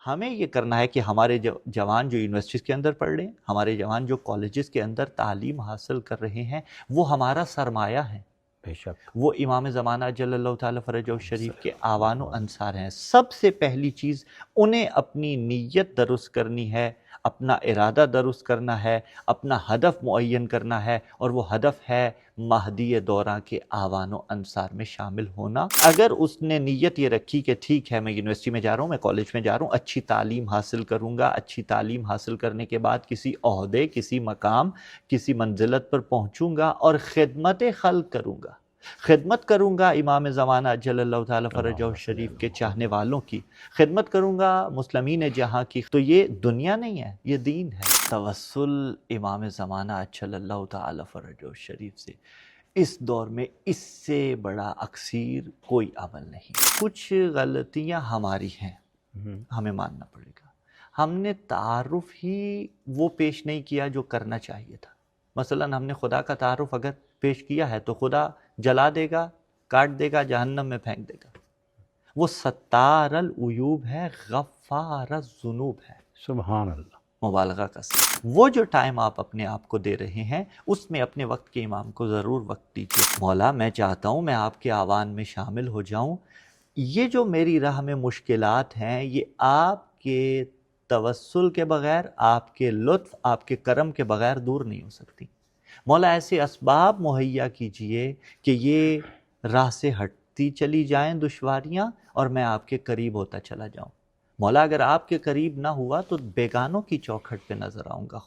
ہمیں یہ کرنا ہے کہ ہمارے جوان جو یونیورسٹیز کے اندر پڑھ رہے ہیں، ہمارے جوان جو کالجز کے اندر تعلیم حاصل کر رہے ہیں، وہ ہمارا سرمایہ ہیں، بے شک وہ امام زمانہ جل اللہ تعالیٰ فرجہ الشریف کے آوان و انصار ہیں۔ سب سے پہلی چیز انہیں اپنی نیت درست کرنی ہے، اپنا ارادہ درست کرنا ہے، اپنا ہدف معین کرنا ہے، اور وہ ہدف ہے مہدی دوران کے آوان و انصار میں شامل ہونا۔ اگر اس نے نیت یہ رکھی کہ ٹھیک ہے میں یونیورسٹی میں جا رہا ہوں، میں کالج میں جا رہا ہوں، اچھی تعلیم حاصل کروں گا، اچھی تعلیم حاصل کرنے کے بعد کسی عہدے، کسی مقام، کسی منزلت پر پہنچوں گا اور خدمت خلق کروں گا، خدمت کروں گا امام زمانہ جل اللہ تعالیٰ فرجہ الشریف کے چاہنے والوں کی، خدمت کروں گا مسلمین جہاں کی، تو یہ دنیا نہیں ہے، یہ دین ہے۔ توسل امام زمانہ جل اللہ تعالیٰ فرجہ الشریف سے اس دور میں اس سے بڑا اکثیر کوئی عمل نہیں۔ کچھ غلطیاں ہماری ہیں، ہمیں ماننا پڑے گا۔ ہم نے تعارف ہی وہ پیش نہیں کیا جو کرنا چاہیے تھا۔ مثلا ہم نے خدا کا تعارف اگر پیش کیا ہے تو خدا جلا دے گا، کاٹ دے گا، جہنم میں پھینک دے گا۔ وہ ستار العیوب ہے، غفار الذنوب ہے، سبحان اللہ۔ مبالغہ کا صیغہ۔ وہ جو ٹائم آپ اپنے آپ کو دے رہے ہیں اس میں اپنے وقت کے امام کو ضرور وقت دیجیے۔ مولا میں چاہتا ہوں میں آپ کے آوان میں شامل ہو جاؤں، یہ جو میری راہ میں مشکلات ہیں یہ آپ کے توسل کے بغیر، آپ کے لطف، آپ کے کرم کے بغیر دور نہیں ہو سکتی۔ مولا ایسے اسباب مہیا کیجئے کہ یہ راہ سے ہٹتی چلی جائیں دشواریاں اور میں آپ کے قریب ہوتا چلا جاؤں۔ مولا اگر آپ کے قریب نہ ہوا تو بیگانوں کی چوکھٹ پہ نظر آؤں گا۔